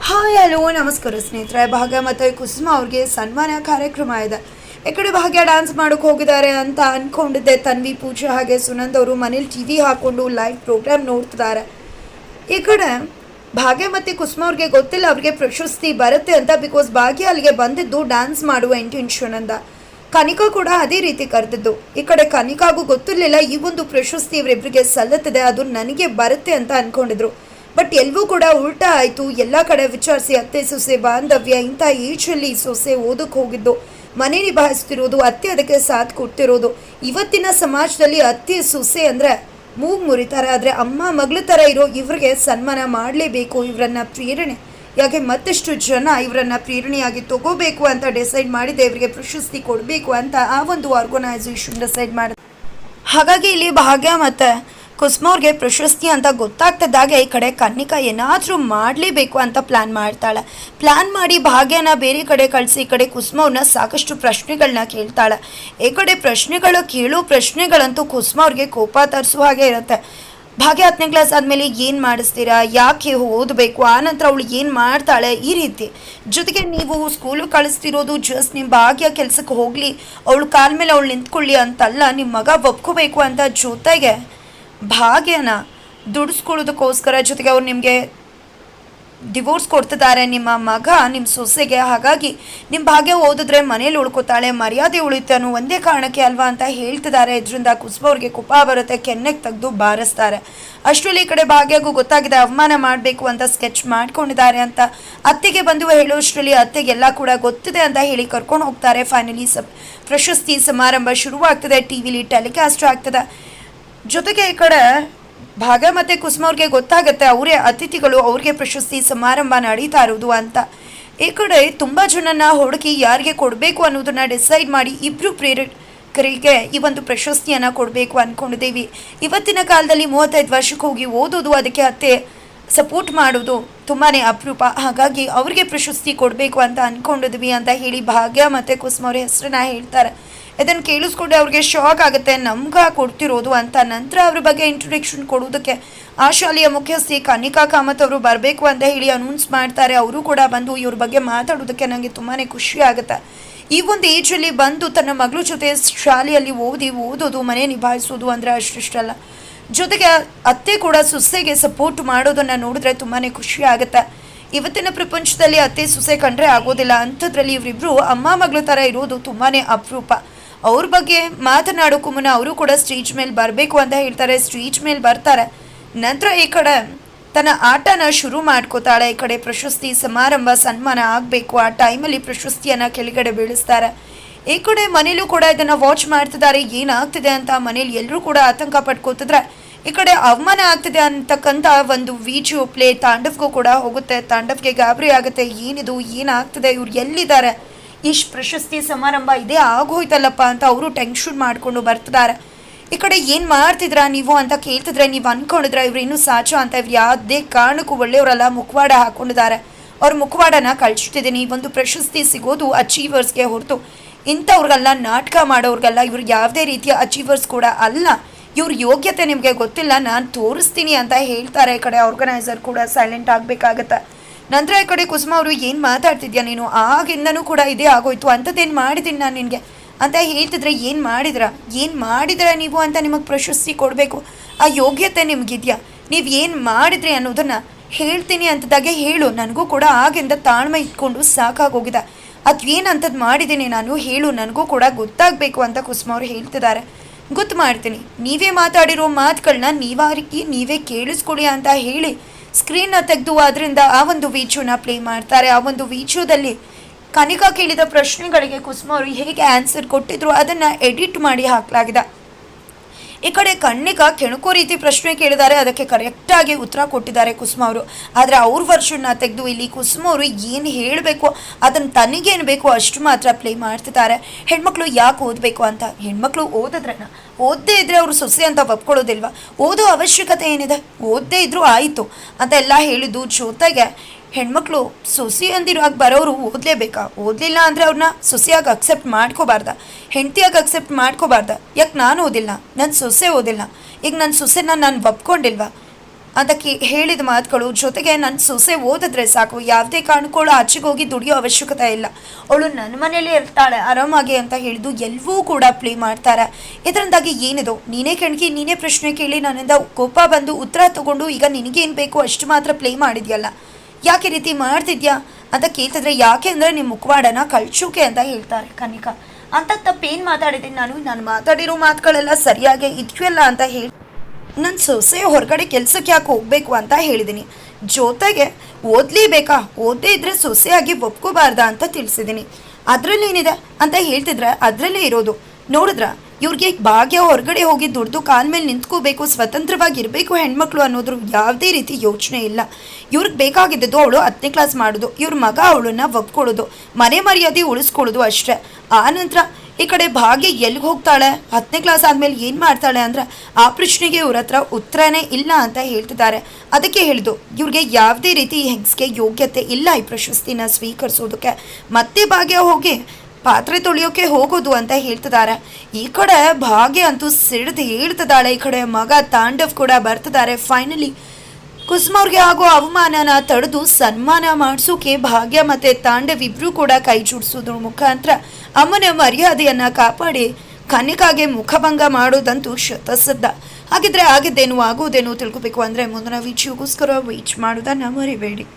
Hi hello ನಮಸ್ಕಾರ ಸ್ನೇಹಿತರೆ. ಭಾಗ್ಯ ಮತ್ತು ಕುಸುಮ ಅವ್ರಿಗೆ ಸನ್ಮಾನ ಕಾರ್ಯಕ್ರಮ ಇದೆ. ಈ ಕಡೆ ಭಾಗ್ಯ ಡ್ಯಾನ್ಸ್ ಮಾಡೋಕೆ ಹೋಗಿದ್ದಾರೆ ಅಂತ ಅಂದ್ಕೊಂಡಿದ್ದೆ. ತನ್ವಿ, ಪೂಜಾ ಹಾಗೆ ಸುನಂದ್ ಅವರು ಮನೇಲಿ ಟಿವಿ ಹಾಕ್ಕೊಂಡು ಲೈವ್ ಪ್ರೋಗ್ರಾಮ್ ನೋಡ್ತಿದ್ದಾರೆ. ಈ ಕಡೆ ಭಾಗ್ಯ ಮತ್ತು ಕುಸುಮ ಅವ್ರಿಗೆ ಗೊತ್ತಿಲ್ಲ ಅವ್ರಿಗೆ ಪ್ರಶಸ್ತಿ ಬರುತ್ತೆ ಅಂತ. ಬಿಕಾಸ್ ಭಾಗ್ಯ ಅಲ್ಲಿಗೆ ಬಂದಿದ್ದು ಡ್ಯಾನ್ಸ್ ಮಾಡುವ ಇಂಟೆನ್ಷನ್ ಅಂತ. ಕನಿಕಾ ಕೂಡ ಅದೇ ರೀತಿ ಕರೆದಿದ್ದು. ಈ ಕಡೆ ಕನಿಕಾಗೂ ಗೊತ್ತಿರಲಿಲ್ಲ ಈ ಒಂದು ಪ್ರಶಸ್ತಿ ಇವರಿಬ್ಬರಿಗೆ ಸಲ್ಲುತ್ತದೆ, ಅದು ನನಗೆ ಬರುತ್ತೆ ಅಂತ ಅಂದ್ಕೊಂಡಿದ್ರು. ಬಟ್ ಎಲ್ಲವೂ ಕೂಡ ಉಲ್ಟಾ ಆಯಿತು. ಎಲ್ಲ ಕಡೆ ವಿಚಾರಿಸಿ ಅತ್ತೆ ಸೊಸೆ ಬಾಂಧವ್ಯ, ಇಂಥ ಏಜಲ್ಲಿ ಸೊಸೆ ಓದಕ್ಕೆ ಹೋಗಿದ್ದು, ಮನೆ ನಿಭಾಯಿಸ್ತಿರೋದು, ಅತ್ತೆ ಅದಕ್ಕೆ ಸಾಥ್ ಕೊಡ್ತಿರೋದು. ಇವತ್ತಿನ ಸಮಾಜದಲ್ಲಿ ಅತ್ತೆ ಸೊಸೆ ಅಂದರೆ ಮೂಗು ಮುರಿತಾರೆ. ಆದರೆ ಅಮ್ಮ ಮಗಳ ಥರ ಇರೋ ಇವ್ರಿಗೆ ಸನ್ಮಾನ ಮಾಡಲೇಬೇಕು. ಇವರನ್ನು ಪ್ರೇರಣೆ ಯಾಕೆ ಮತ್ತಷ್ಟು ಜನ ಇವರನ್ನು ಪ್ರೇರಣೆಯಾಗಿ ತಗೋಬೇಕು ಅಂತ ಡಿಸೈಡ್ ಮಾಡಿದೆ. ಇವರಿಗೆ ಪ್ರಶಸ್ತಿ ಕೊಡಬೇಕು ಅಂತ ಆ ಒಂದು ಆರ್ಗನೈಸೇಷನ್ ಡಿಸೈಡ್ ಮಾಡಿದೆ. ಹಾಗಾಗಿ ಇಲ್ಲಿ ಭಾಗ್ಯ ಮತ್ತು ಕುಸುಮ ಅವ್ರಿಗೆ ಪ್ರಶಸ್ತಿ ಅಂತ ಗೊತ್ತಾಗ್ತಿದ್ದಾಗೆ ಈ ಕಡೆ ಕನ್ನಿಕಾ ಏನಾದರೂ ಮಾಡಲೇಬೇಕು ಅಂತ ಪ್ಲ್ಯಾನ್ ಮಾಡ್ತಾಳೆ. ಪ್ಲ್ಯಾನ್ ಮಾಡಿ ಭಾಗ್ಯನ ಬೇರೆ ಕಡೆ ಕಳಿಸಿ ಈ ಕಡೆ ಕುಸುಮ ಅವ್ರನ್ನ ಸಾಕಷ್ಟು ಪ್ರಶ್ನೆಗಳನ್ನ ಕೇಳ್ತಾಳೆ. ಈ ಕಡೆ ಕೇಳೋ ಪ್ರಶ್ನೆಗಳಂತೂ ಕುಸುಮ ಅವ್ರಿಗೆ ಕೋಪ ತರಿಸೋ ಹಾಗೆ ಇರುತ್ತೆ. ಭಾಗ್ಯ 10ನೇ ಕ್ಲಾಸ್ ಆದಮೇಲೆ ಏನು ಮಾಡಿಸ್ತೀರಾ, ಯಾಕೆ ಓದಬೇಕು, ಆನಂತರ ಅವಳು ಏನು ಮಾಡ್ತಾಳೆ, ಈ ರೀತಿ. ಜೊತೆಗೆ ನೀವು ಸ್ಕೂಲಿಗೆ ಕಳಿಸ್ತಿರೋದು ಜಸ್ಟ್ ನಿಮ್ಮ ಭಾಗ್ಯ ಕೆಲಸಕ್ಕೆ ಹೋಗಲಿ, ಅವಳು ಕಾಲ ಮೇಲೆ ಅವಳು ನಿಂತ್ಕೊಳ್ಳಿ ಅಂತಲ್ಲ, ನಿಮ್ಮ ಮಗ ಒಪ್ಕೋಬೇಕು ಅಂತ. ಜೊತೆಗೆ ಭಾಗ್ಯನ ದುಡಿಸ್ಕೊಳ್ಳೋದಕ್ಕೋಸ್ಕರ ಜೊತೆಗೆ ಅವ್ರು ನಿಮಗೆ ಡಿವೋರ್ಸ್ ಕೊಡ್ತಿದ್ದಾರೆ ನಿಮ್ಮ ಮಗ ನಿಮ್ಮ ಸೊಸೆಗೆ. ಹಾಗಾಗಿ ನಿಮ್ಮ ಭಾಗ್ಯ ಓದಿದ್ರೆ ಮನೇಲಿ ಉಳ್ಕೋತಾಳೆ, ಮರ್ಯಾದೆ ಉಳಿಯುತ್ತೆ ಅನ್ನೋ ಒಂದೇ ಕಾರಣಕ್ಕೆ ಅಲ್ವಾ ಅಂತ ಹೇಳ್ತಿದ್ದಾರೆ. ಇದರಿಂದ ಕುಸುಮ ಅವ್ರಿಗೆ ಕೋಪ ಬರುತ್ತೆ, ಕೆನ್ನೆಗೆ ತೆಗೆದು ಬಾರಿಸ್ತಾರೆ. ಅಷ್ಟರಲ್ಲಿ ಈ ಕಡೆ ಭಾಗ್ಯಗೂ ಗೊತ್ತಾಗಿದೆ ಅವಮಾನ ಮಾಡಬೇಕು ಅಂತ ಸ್ಕೆಚ್ ಮಾಡ್ಕೊಂಡಿದ್ದಾರೆ ಅಂತ. ಅತ್ತೆಗೆ ಬಂದು ಹೇಳೋಷ್ಟರಲ್ಲಿ ಅತ್ತೆಗೆಲ್ಲ ಕೂಡ ಗೊತ್ತಿದೆ ಅಂತ ಹೇಳಿ ಕರ್ಕೊಂಡು ಹೋಗ್ತಾರೆ. ಫೈನಲಿ ಪ್ರಶಸ್ತಿ ಸಮಾರಂಭ ಶುರುವಾಗ್ತದೆ, ಟಿ ವಿಲಿ ಟೆಲಿಕಾಸ್ಟ್ ಆಗ್ತದೆ. ಜೊತೆಗೆ ಈ ಕಡೆ ಭಾಗ್ಯ ಮತ್ತು ಕುಸುಮ ಅವ್ರಿಗೆ ಗೊತ್ತಾಗುತ್ತೆ ಅವರೇ ಅತಿಥಿಗಳು, ಅವ್ರಿಗೆ ಪ್ರಶಸ್ತಿ ಸಮಾರಂಭ ನಡೀತಾ ಇರೋದು ಅಂತ. ಈ ಕಡೆ ತುಂಬ ಜನನ ಹುಡುಕಿ ಯಾರಿಗೆ ಕೊಡಬೇಕು ಅನ್ನೋದನ್ನ ಡಿಸೈಡ್ ಮಾಡಿ ಇಬ್ಬರು ಪ್ರೇರಕರಿಗೆ ಈ ಒಂದು ಪ್ರಶಸ್ತಿಯನ್ನು ಕೊಡಬೇಕು ಅಂದ್ಕೊಂಡಿದ್ದೀವಿ. ಇವತ್ತಿನ ಕಾಲದಲ್ಲಿ 35 ವರ್ಷಕ್ಕೆ ಹೋಗಿ ಓದೋದು, ಅದಕ್ಕೆ ಅತ್ತೆ ಸಪೋರ್ಟ್ ಮಾಡೋದು ತುಂಬಾ ಅಪರೂಪ. ಹಾಗಾಗಿ ಅವ್ರಿಗೆ ಪ್ರಶಸ್ತಿ ಕೊಡಬೇಕು ಅಂತ ಅಂದ್ಕೊಂಡಿದ್ವಿ ಅಂತ ಹೇಳಿ ಭಾಗ್ಯ ಮತ್ತು ಕುಸುಮ ಅವ್ರ ಹೆಸರನ್ನ ಹೇಳ್ತಾರೆ. ಇದನ್ನು ಕೇಳಿಸ್ಕೊಂಡೆ ಅವ್ರಿಗೆ ಶಾಕ್ ಆಗುತ್ತೆ, ನಮ್ಗೆ ಕೊಡ್ತಿರೋದು ಅಂತ. ನಂತರ ಅವ್ರ ಬಗ್ಗೆ ಇಂಟ್ರೊಡಕ್ಷನ್ ಕೊಡೋದಕ್ಕೆ ಆ ಶಾಲೆಯ ಮುಖ್ಯಸ್ಥೆ ಕನಿಕಾ ಕಾಮತ್ ಅವರು ಬರಬೇಕು ಅಂತ ಹೇಳಿ ಅನೌನ್ಸ್ ಮಾಡ್ತಾರೆ. ಅವರು ಕೂಡ ಬಂದು ಇವ್ರ ಬಗ್ಗೆ ಮಾತಾಡೋದಕ್ಕೆ ನನಗೆ ತುಂಬಾ ಖುಷಿ ಆಗುತ್ತೆ. ಈ ಒಂದು ಏಜಲ್ಲಿ ಬಂದು ತನ್ನ ಮಗಳ ಜೊತೆ ಶಾಲೆಯಲ್ಲಿ ಓದೋದು, ಮನೆ ನಿಭಾಯಿಸೋದು ಅಂದರೆ ಅಷ್ಟಿಷ್ಟಲ್ಲ. ಜೊತೆಗೆ ಅತ್ತೆ ಕೂಡ ಸೊಸೆಗೆ ಸಪೋರ್ಟ್ ಮಾಡೋದನ್ನು ನೋಡಿದ್ರೆ ತುಂಬಾ ಖುಷಿ ಆಗುತ್ತೆ. ಇವತ್ತಿನ ಪ್ರಪಂಚದಲ್ಲಿ ಅತ್ತೆ ಸೊಸೆ ಕಂಡ್ರೆ ಆಗೋದಿಲ್ಲ, ಅಂಥದ್ರಲ್ಲಿ ಇವರಿಬ್ಬರು ಅಮ್ಮ ಮಗಳ ಥರ ಇರೋದು ತುಂಬಾ ಅಪರೂಪ. ಅವ್ರ ಬಗ್ಗೆ ಮಾತನಾಡೋಕ್ಕೂ ಮುನ್ನ ಅವರು ಕೂಡ ಸ್ಟೇಜ್ ಮೇಲೆ ಬರಬೇಕು ಅಂತ ಹೇಳ್ತಾರೆ. ಸ್ಟೇಜ್ ಮೇಲೆ ಬರ್ತಾರೆ. ನಂತರ ಈ ಕಡೆ ತನ್ನ ಆಟನ ಶುರು ಮಾಡ್ಕೋತಾಳೆ. ಈ ಕಡೆ ಪ್ರಶಸ್ತಿ ಸಮಾರಂಭ ಸನ್ಮಾನ ಆಗಬೇಕು. ಆ ಟೈಮಲ್ಲಿ ಪ್ರಶಸ್ತಿಯನ್ನು ಕೆಳಗಡೆ ಬೀಳಿಸ್ತಾರೆ. ಈ ಕಡೆ ಮನೇಲೂ ಕೂಡ ಇದನ್ನು ವಾಚ್ ಮಾಡ್ತಿದ್ದಾರೆ, ಏನಾಗ್ತಿದೆ ಅಂತ. ಮನೇಲಿ ಎಲ್ಲರೂ ಕೂಡ ಆತಂಕ ಪಡ್ಕೋತಿದ್ರೆ ಈ ಕಡೆ ಅವಮಾನ ಆಗ್ತಿದೆ ಅಂತಕ್ಕಂಥ ಒಂದು ವಿಡಿಯೋ ಪ್ಲೇ ತಾಂಡವ್ಗೂ ಕೂಡ ಹೋಗುತ್ತೆ. ತಾಂಡವ್ಗೆ ಗಾಬರಿ ಆಗುತ್ತೆ, ಏನಿದು, ಏನಾಗ್ತಿದೆ, ಇವ್ರು ಎಲ್ಲಿದ್ದಾರೆ, ಇಷ್ಟು ಪ್ರಶಸ್ತಿ ಸಮಾರಂಭ ಇದೇ ಆಗೋಯ್ತಲ್ಲಪ್ಪ ಅಂತ ಅವರು ಟೆನ್ಷನ್ ಮಾಡಿಕೊಂಡು ಬರ್ತಿದ್ದಾರೆ. ಈ ಕಡೆ ಏನು ಮಾಡ್ತಿದ್ರಾ ನೀವು ಅಂತ ಕೇಳ್ತಿದ್ರೆ, ನೀವು ಅಂದ್ಕೊಂಡಿದ್ರೆ ಇವ್ರು ಇನ್ನೂ ಸಾಚ ಅಂತ. ಇವ್ರು ಯಾವುದೇ ಕಾರಣಕ್ಕೂ ಒಳ್ಳೆಯವರೆಲ್ಲ ಮುಖವಾಡ ಹಾಕ್ಕೊಂಡಿದ್ದಾರೆ, ಅವ್ರ ಮುಖವಾಡನ ಕಳಿಸ್ತಿದ್ದೀನಿ. ಒಂದು ಪ್ರಶಸ್ತಿ ಸಿಗೋದು ಅಚೀವರ್ಸ್ಗೆ ಹೊರತು ಇಂಥವ್ರಿಗೆಲ್ಲ ನಾಟಕ ಮಾಡೋರ್ಗೆಲ್ಲ. ಇವ್ರು ಯಾವುದೇ ರೀತಿಯ ಅಚೀವರ್ಸ್ ಕೂಡ ಅಲ್ಲ, ಇವ್ರ ಯೋಗ್ಯತೆ ನಿಮಗೆ ಗೊತ್ತಿಲ್ಲ, ನಾನು ತೋರಿಸ್ತೀನಿ ಅಂತ ಹೇಳ್ತಾರೆ. ಈ ಕಡೆ ಆರ್ಗನೈಸರ್ ಕೂಡ ಸೈಲೆಂಟ್ ಆಗಬೇಕಾಗತ್ತೆ. ನಂತರ ಈ ಕಡೆ ಕುಸುಮ ಅವರು ಏನು ಮಾತಾಡ್ತಿದ್ಯಾ ನೀನು, ಆಗಿಂದನೂ ಕೂಡ ಇದೇ ಆಗೋಯ್ತು, ಅಂಥದ್ದೇನು ಮಾಡಿದ್ದೀನಿ ನಾನು ನಿನಗೆ ಅಂತ ಹೇಳ್ತಿದ್ರೆ, ಏನು ಮಾಡಿದ್ರ ನೀವು ಅಂತ ನಿಮಗೆ ಪ್ರಶಸ್ತಿ ಕೊಡಬೇಕು, ಆ ಯೋಗ್ಯತೆ ನಿಮಗಿದೆಯಾ, ನೀವು ಏನು ಮಾಡಿದ್ರಿ ಅನ್ನೋದನ್ನು ಹೇಳ್ತೀನಿ ಅಂತದಾಗೆ ಹೇಳು. ನನಗೂ ಕೂಡ ಆಗಿಂದ ತಾಳ್ಮೆ ಇಟ್ಕೊಂಡು ಸಾಕಾಗೋಗಿದೆ, ಅದೇನು ಅಂಥದ್ದು ಮಾಡಿದ್ದೀನಿ ನಾನು, ಹೇಳು, ನನಗೂ ಕೂಡ ಗೊತ್ತಾಗಬೇಕು ಅಂತ ಕುಸುಮ ಅವರು ಹೇಳ್ತಿದ್ದಾರೆ. ಗೊತ್ತು ಮಾಡ್ತೀನಿ, ನೀವೇ ಮಾತಾಡಿರೋ ಮಾತುಗಳನ್ನ ನೀವೇ ಕೇಳಿಸ್ಕೊಡಿ ಅಂತ ಹೇಳಿ ಸ್ಕ್ರೀನ್ನ ತೆಗೆದು ಅದರಿಂದ ಆ ಒಂದು ವಿಡಿಯೋನ ಪ್ಲೇ ಮಾಡ್ತಾರೆ. ಆ ಒಂದು ವಿಡಿಯೋದಲ್ಲಿ ಕನಿಕಾ ಕೇಳಿದ ಪ್ರಶ್ನೆಗಳಿಗೆ ಕುಸುಮ ಅವರು ಹೇಗೆ ಆನ್ಸರ್ ಕೊಟ್ಟಿದ್ರು ಅದನ್ನು ಎಡಿಟ್ ಮಾಡಿ ಹಾಕಲಾಗಿದೆ. ಈ ಕಡೆ ಕನ್ನಿಕಾ ಕೆಣಕೋ ರೀತಿ ಪ್ರಶ್ನೆ ಕೇಳಿದ್ದಾರೆ, ಅದಕ್ಕೆ ಕರೆಕ್ಟಾಗಿ ಉತ್ತರ ಕೊಟ್ಟಿದ್ದಾರೆ ಕುಸುಮ ಅವರು. ಆದರೆ ಅವ್ರ ವರ್ಷನ ತೆಗೆದು ಇಲ್ಲಿ ಕುಸುಮ ಅವರು ಏನು ಹೇಳಬೇಕು ಅದನ್ನು ತನಗೇನು ಬೇಕು ಅಷ್ಟು ಮಾತ್ರ ಪ್ಲೇ ಮಾಡ್ತಿದ್ದಾರೆ. ಹೆಣ್ಮಕ್ಳು ಯಾಕೆ ಓದಬೇಕು ಅಂತ. ಹೆಣ್ಮಕ್ಳು ಓದದೇ ಇದ್ದರೆ ಅವರು ಸೊಸೆ ಅಂತ ಒಪ್ಕೊಳ್ಳೋದಿಲ್ವ, ಓದೋ ಅವಶ್ಯಕತೆ ಏನಿದೆ, ಓದದೇ ಇದ್ರೂ ಆಯಿತು ಅಂತ ಎಲ್ಲ ಹೇಳಿದ್ದು. ಜೊತೆಗೆ ಹೆಣ್ಮಕ್ಳು ಸೊಸೆಯಂದಿರಾಗಿ ಬರೋರು ಓದಲೇಬೇಕಾ, ಓದಲಿಲ್ಲ ಅಂದರೆ ಅವ್ರನ್ನ ಸೊಸೆಯಾಗಿ ಅಕ್ಸೆಪ್ಟ್ ಮಾಡ್ಕೋಬಾರ್ದ, ಹೆಂಡತಿಯಾಗಿ ಅಕ್ಸೆಪ್ಟ್ ಮಾಡ್ಕೋಬಾರ್ದ. ಯಾಕೆ ನಾನು ಓದಿಲ್ಲ, ನನ್ನ ಸೊಸೆ ಓದಿಲ್ಲ, ಈಗ ನನ್ನ ಸೊಸೆನ ನಾನು ಒಪ್ಕೊಂಡಿಲ್ವ ಅದಕ್ಕೆ ಹೇಳಿದ ಮಾತುಗಳು, ಜೊತೆಗೆ ನನ್ನ ಸೊಸೆ ಓದಿದ್ರೆ ಸಾಕು, ಯಾವುದೇ ಕಾರಣಕ್ಕೂ ಆಚೆಗೆ ಹೋಗಿ ದುಡಿಯೋ ಅವಶ್ಯಕತೆ ಇಲ್ಲ, ಅವಳು ನನ್ನ ಮನೇಲಿ ಇರ್ತಾಳೆ ಆರಾಮಾಗಿ ಅಂತ ಹೇಳಿದ್ದು ಎಲ್ಲವೂ ಕೂಡ ಪ್ಲೇ ಮಾಡ್ತಾರೆ. ಇದರಿಂದಾಗಿ ಏನಿದು, ನೀನೇ ಕೆಣಕಿ ನೀನೇ ಪ್ರಶ್ನೆ ಕೇಳಿ ನನ್ನಿಂದ ಕೋಪ ಬಂದು ಉತ್ತರ ತಗೊಂಡು ಈಗ ನಿನಗೇನು ಬೇಕು ಅಷ್ಟು ಮಾತ್ರ ಪ್ಲೇ ಮಾಡಿದ್ಯಲ್ಲ, ಯಾಕೆ ರೀತಿ ಮಾಡ್ತಿದ್ಯಾ ಅಂತ ಕೇಳ್ತಿದ್ರೆ, ಯಾಕೆ ಅಂದರೆ ನಿಮ್ಮ ಮುಖವಾಡನ ಕಳ್ಸೋಕೆ ಅಂತ ಹೇಳ್ತಾರೆ ಕನ್ನಿಕಾ. ಅಂತ ತಪ್ಪೇನು ಮಾತಾಡಿದ್ದೀನಿ ನಾನು ಮಾತಾಡಿರೋ ಮಾತುಗಳೆಲ್ಲ ಸರಿಯಾಗಿ ಇದೆಯಲ್ಲ ಅಂತ ಹೇಳಿ ನನ್ನ ಸೊಸೆ ಹೊರಗಡೆ ಕೆಲಸಕ್ಕೆ ಯಾಕೆ ಹೋಗಬೇಕು ಅಂತ ಹೇಳಿದ್ದೀನಿ. ಜೊತೆಗೆ ಓದಲೇಬೇಕಾ, ಓದದೇ ಇದ್ದರೆ ಸೊಸೆಯಾಗಿ ಒಪ್ಕೋಬಾರ್ದಾ ಅಂತ ತಿಳಿಸಿದ್ದೀನಿ. ಅದರಲ್ಲೇನಿದೆ ಅಂತ ಹೇಳ್ತಿದ್ರೆ ಅದರಲ್ಲೇ ಇರೋದು. ನೋಡಿದ್ರ ಇವ್ರಿಗೆ ಭಾಗ್ಯ ಹೊರಗಡೆ ಹೋಗಿ ದುಡ್ದು ಕಾಲ ಮೇಲೆ ನಿಂತ್ಕೋಬೇಕು, ಸ್ವತಂತ್ರವಾಗಿರಬೇಕು ಹೆಣ್ಮಕ್ಳು ಅನ್ನೋದ್ರ ಯಾವುದೇ ರೀತಿ ಯೋಚನೆ ಇಲ್ಲ. ಇವ್ರಿಗೆ ಬೇಕಾಗಿದ್ದು ಅವಳು 10ನೇ ಕ್ಲಾಸ್ ಮಾಡೋದು, ಇವ್ರ ಮಗ ಅವಳನ್ನ ಒಪ್ಕೊಳ್ಳೋದು, ಮನೆ ಮರ್ಯಾದೆ ಉಳಿಸ್ಕೊಳ್ಳೋದು ಅಷ್ಟೇ. ಆ ನಂತರ ಈ ಕಡೆ ಭಾಗ್ಯ ಎಲ್ಲಿಗೆ ಹೋಗ್ತಾಳೆ, 10ನೇ ಕ್ಲಾಸ್ ಆದಮೇಲೆ ಏನು ಮಾಡ್ತಾಳೆ ಅಂದರೆ ಆ ಪ್ರಶ್ನೆಗೆ ಇವ್ರ ಹತ್ರ ಉತ್ತರನೇ ಇಲ್ಲ ಅಂತ ಹೇಳ್ತಿದ್ದಾರೆ. ಅದಕ್ಕೆ ಹೇಳಿದು ಇವ್ರಿಗೆ ಯಾವುದೇ ರೀತಿ ಹೆಂಗಸ್ಗೆ ಯೋಗ್ಯತೆ ಇಲ್ಲ ಈ ಪ್ರಶಸ್ತಿನ ಸ್ವೀಕರಿಸೋದಕ್ಕೆ. ಮತ್ತೆ ಭಾಗ್ಯ ಹೋಗಿ ಪಾತ್ರೆ ತೊಳೆಯೋಕೆ ಹೋಗೋದು ಅಂತ ಹೇಳ್ತಿದ್ದಾರೆ. ಈ ಕಡೆ ಭಾಗ್ಯ ಅಂತೂ ಸಿಡ್ದು ಹೇಳ್ತಿದ್ದಾಳೆ, ಈ ಕಡೆ ಮಗ ತಾಂಡವ್ ಕೂಡ ಬರ್ತಿದ್ದಾರೆ. ಫೈನಲಿ ಕುಸುಮ ಅವ್ರಿಗೆ ಆಗೋ ಅವಮಾನನ ತಡೆದು ಸನ್ಮಾನ ಮಾಡಿಸೋಕೆ ಭಾಗ್ಯ ಮತ್ತು ತಾಂಡವ್ ಇಬ್ಬರೂ ಕೂಡ ಕೈ ಜೋಡಿಸೋದ್ರ ಮುಖಾಂತರ ಅಮ್ಮನ ಮರ್ಯಾದೆಯನ್ನು ಕಾಪಾಡಿ ಕನ್ನಿಕಾಗೆ ಮುಖಭಂಗ ಮಾಡೋದಂತೂ ಶತಸಿದ್ಧ. ಹಾಗಿದ್ರೆ ಆಗಿದ್ದೇನು ಆಗೋದೇನು ತಿಳ್ಕೊಬೇಕು ಅಂದರೆ ಮುಂದಿನ ವಿಡಿಯೋಗೋಸ್ಕರ ವೇಟ್ ಮಾಡೋದನ್ನು ಮರಿಬೇಡಿ.